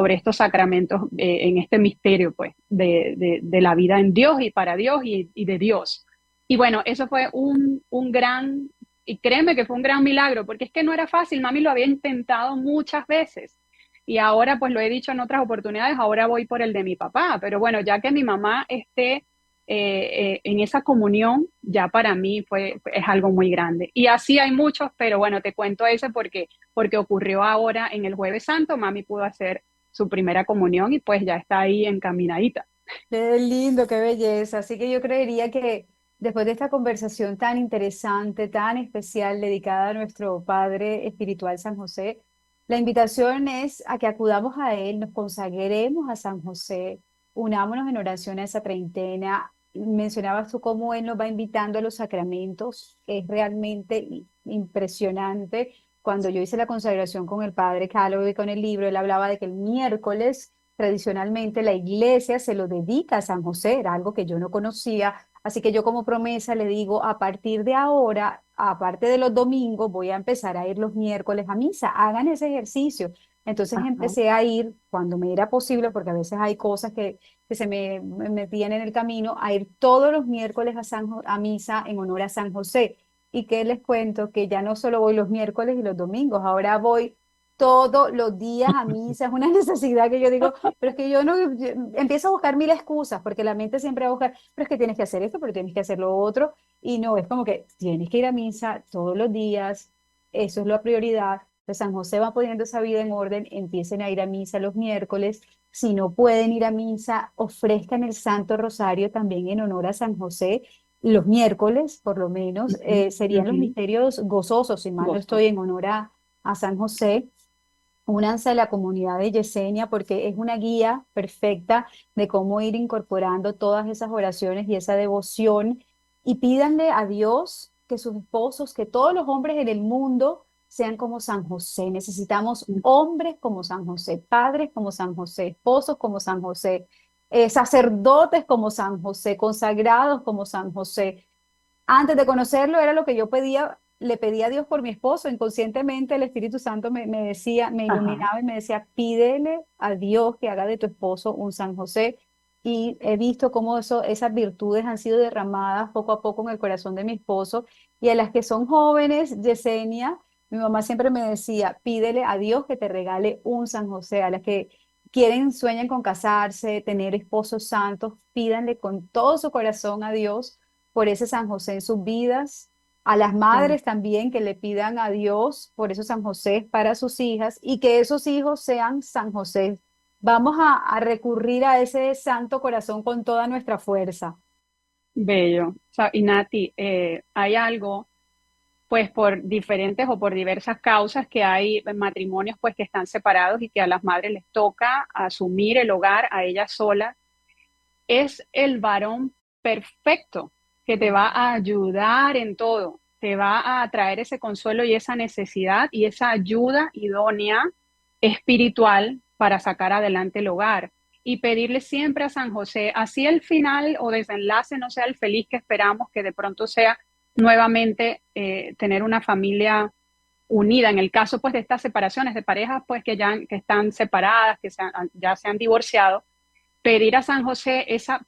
estos sacramentos en este misterio pues de la vida en Dios y para Dios y de Dios. Y bueno, eso fue un gran, y créeme que fue un gran milagro, porque es que no era fácil, mami lo había intentado muchas veces. Y ahora, pues lo he dicho en otras oportunidades, ahora voy por el de mi papá. Pero bueno, ya que mi mamá esté en esa comunión, ya para mí es algo muy grande. Y así hay muchos, pero bueno, te cuento ese porque ocurrió ahora en el Jueves Santo, mami pudo hacer su primera comunión y pues ya está ahí encaminadita. Qué lindo, qué belleza. Así que yo creería que después de esta conversación tan interesante, tan especial, dedicada a nuestro Padre Espiritual San José, la invitación es a que acudamos a Él, nos consagremos a San José, unámonos en oración a esa treintena. Mencionabas tú cómo Él nos va invitando a los sacramentos. Es realmente impresionante. Cuando yo hice la consagración con el Padre Calloway, con el libro, él hablaba de que el miércoles tradicionalmente la iglesia se lo dedica a San José, era algo que yo no conocía, así que yo como promesa le digo, a partir de ahora, aparte de los domingos, voy a empezar a ir los miércoles a misa, hagan ese ejercicio. Entonces Ajá. empecé a ir cuando me era posible, porque a veces hay cosas que se me metían en el camino, a ir todos los miércoles a misa en honor a San José. Y que les cuento que ya no solo voy los miércoles y los domingos, ahora voy todos los días a misa. Es una necesidad que yo digo, pero es que yo no, empiezo a buscar mil excusas, porque la mente siempre va a buscar, pero es que tienes que hacer esto, pero tienes que hacer lo otro, y no, es como que tienes que ir a misa todos los días, eso es la prioridad. Pues San José va poniendo esa vida en orden, empiecen a ir a misa los miércoles, si no pueden ir a misa, ofrezcan el Santo Rosario también en honor a San José. Los miércoles, por lo menos, Ujú, serían los ujú. misterios gozosos, si mal no estoy, Gozo. en honor a San José. Únanse a la comunidad de Yesenia porque es una guía perfecta de cómo ir incorporando todas esas oraciones y esa devoción y pídanle a Dios que sus esposos, que todos los hombres en el mundo sean como San José. Necesitamos hombres como San José, padres como San José, esposos como San José, sacerdotes como San José, consagrados como San José. Antes de conocerlo era lo que yo pedía, le pedía a Dios por mi esposo. Inconscientemente el Espíritu Santo me decía, me Ajá. iluminaba y me decía, pídele a Dios que haga de tu esposo un San José. Y he visto cómo esas virtudes han sido derramadas poco a poco en el corazón de mi esposo. Y a las que son jóvenes, Yesenia, mi mamá siempre me decía, pídele a Dios que te regale un San José. A las que quieren, sueñan con casarse, tener esposos santos, pídanle con todo su corazón a Dios por ese San José en sus vidas. A las Sí. madres también que le pidan a Dios, por eso San José es para sus hijas, y que esos hijos sean San José. Vamos a recurrir a ese Santo Corazón con toda nuestra fuerza. Bello. Y Nati, hay algo, pues por diferentes o por diversas causas que hay matrimonios pues que están separados y que a las madres les toca asumir el hogar a ellas solas. Es el varón perfecto que te va a ayudar en todo, te va a traer ese consuelo y esa necesidad y esa ayuda idónea espiritual para sacar adelante el hogar. Y pedirle siempre a San José, así el final o desenlace no sea el feliz que esperamos, que de pronto sea nuevamente tener una familia unida. En el caso pues de estas separaciones de parejas pues que están separadas, ya se han divorciado, pedir a San José esa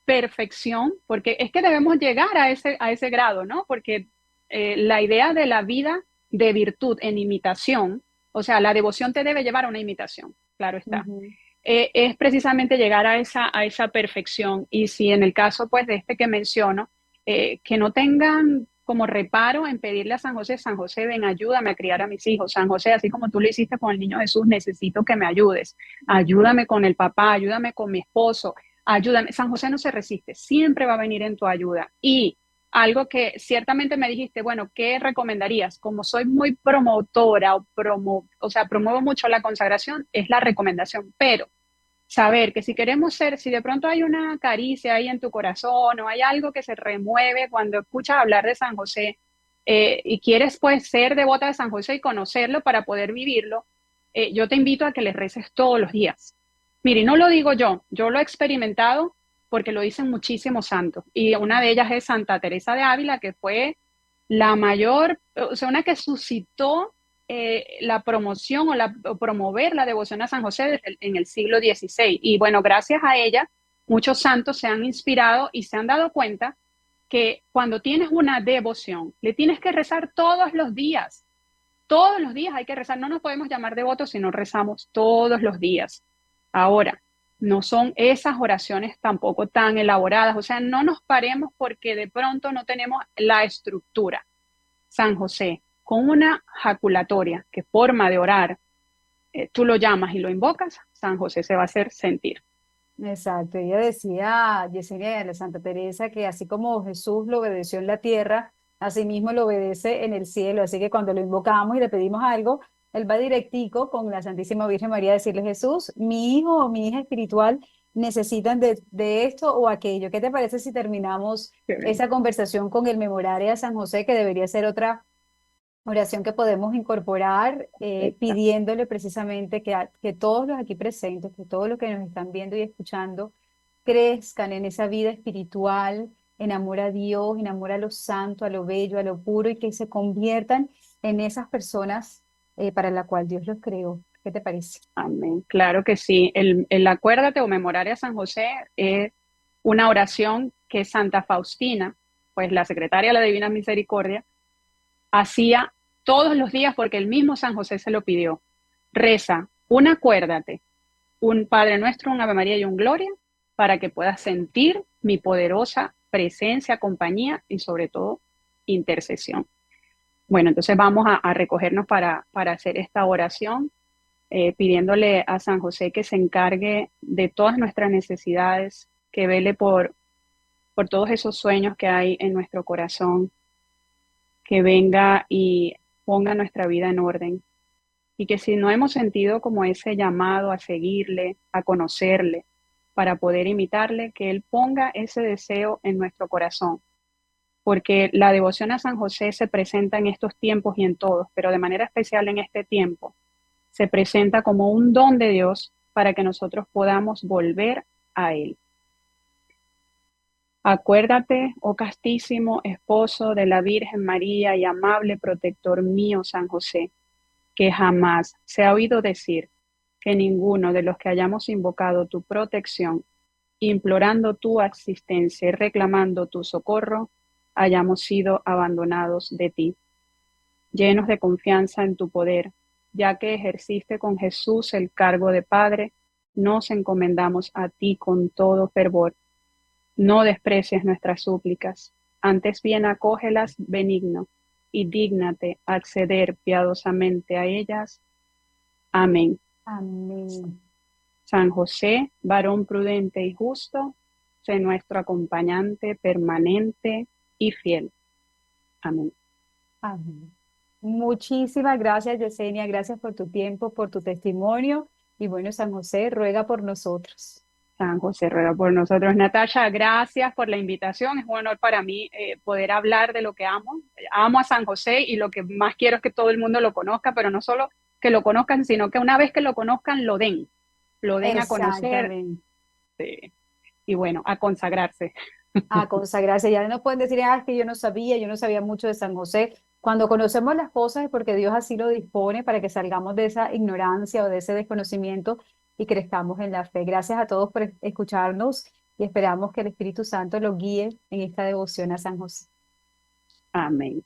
perfección, porque es que debemos llegar a ese grado, ¿no? Porque la idea de la vida de virtud en imitación, o sea, la devoción te debe llevar a una imitación, claro está. Ujú. Es precisamente llegar a esa perfección. Y si en el caso, pues, de este que menciono, que no tengan como reparo en pedirle a San José, ven, ayúdame a criar a mis hijos. San José, así como tú lo hiciste con el niño Jesús, necesito que me ayudes. Ayúdame con el papá, ayúdame con mi esposo, ayúdame. San José no se resiste, siempre va a venir en tu ayuda. Y algo que ciertamente me dijiste, bueno, ¿qué recomendarías? Como soy muy promotora o sea, promuevo mucho la consagración, es la recomendación, pero saber que si queremos ser, si de pronto hay una caricia ahí en tu corazón o hay algo que se remueve cuando escuchas hablar de San José y quieres pues ser devota de San José y conocerlo para poder vivirlo, yo te invito a que le reces todos los días. Mire, no lo digo yo lo he experimentado porque lo dicen muchísimos santos y una de ellas es Santa Teresa de Ávila, que fue la mayor, o sea, una que suscitó la promoción o promover la devoción a San José en el siglo XVI. Y bueno, gracias a ella, muchos santos se han inspirado y se han dado cuenta que cuando tienes una devoción, le tienes que rezar todos los días hay que rezar, no nos podemos llamar devotos si no rezamos todos los días. Ahora, no son esas oraciones tampoco tan elaboradas, o sea, no nos paremos porque de pronto no tenemos la estructura. San José, con una jaculatoria, que forma de orar, tú lo llamas y lo invocas, San José se va a hacer sentir. Exacto, ella decía, Yesenia de la Santa Teresa, que así como Jesús lo obedeció en la tierra, así mismo lo obedece en el cielo. Así que cuando lo invocamos y le pedimos algo, él va directico con la Santísima Virgen María a decirle, Jesús, mi hijo o mi hija espiritual necesitan de esto o aquello. ¿Qué te parece si terminamos Qué bello. esa conversación con el Memoraria a San José, que debería ser otra oración que podemos incorporar, Perfecta. pidiéndole precisamente que todos los aquí presentes, que todos los que nos están viendo y escuchando, crezcan en esa vida espiritual, en amor a Dios, en amor a lo santo, a lo bello, a lo puro, y que se conviertan en esas personas para la cual Dios los creó. ¿Qué te parece? Amén. Claro que sí. El acuérdate o memoraria a San José es una oración que Santa Faustina, pues la secretaria de la Divina Misericordia, hacía todos los días porque el mismo San José se lo pidió. Reza un acuérdate, un Padre Nuestro, un Ave María y un Gloria, para que puedas sentir mi poderosa presencia, compañía y sobre todo intercesión. Bueno, entonces vamos a recogernos para hacer esta oración, pidiéndole a San José que se encargue de todas nuestras necesidades, que vele por todos esos sueños que hay en nuestro corazón, que venga y ponga nuestra vida en orden. Y que si no hemos sentido como ese llamado a seguirle, a conocerle, para poder imitarle, que Él ponga ese deseo en nuestro corazón. Porque la devoción a San José se presenta en estos tiempos y en todos, pero de manera especial en este tiempo, se presenta como un don de Dios para que nosotros podamos volver a Él. Acuérdate, oh castísimo esposo de la Virgen María y amable protector mío, San José, que jamás se ha oído decir que ninguno de los que hayamos invocado tu protección, implorando tu asistencia y reclamando tu socorro, hayamos sido abandonados de ti. Llenos de confianza en tu poder, ya que ejerciste con Jesús el cargo de Padre, nos encomendamos a ti con todo fervor. No desprecies nuestras súplicas. antes bien acógelas benigno y dígnate acceder piadosamente a ellas. Amén. Amén. San José, varón prudente y justo, sé nuestro acompañante permanente y fiel. Amén. Amén. Muchísimas gracias, Yesenia. Gracias por tu tiempo, por tu testimonio. Y bueno, San José, ruega por nosotros. San José ruega por nosotros. Natasha, gracias por la invitación. Es un honor para mí poder hablar de lo que amo. Amo a San José y lo que más quiero es que todo el mundo lo conozca, pero no solo que lo conozcan, sino que una vez que lo conozcan, lo den a conocer Exactamente. y bueno, a consagrarse. A consagrarse. Ya no pueden decir, ah, es que yo no sabía mucho de San José. Cuando conocemos las cosas es porque Dios así lo dispone para que salgamos de esa ignorancia o de ese desconocimiento y crezcamos en la fe. Gracias a todos por escucharnos y esperamos que el Espíritu Santo los guíe en esta devoción a San José. Amén.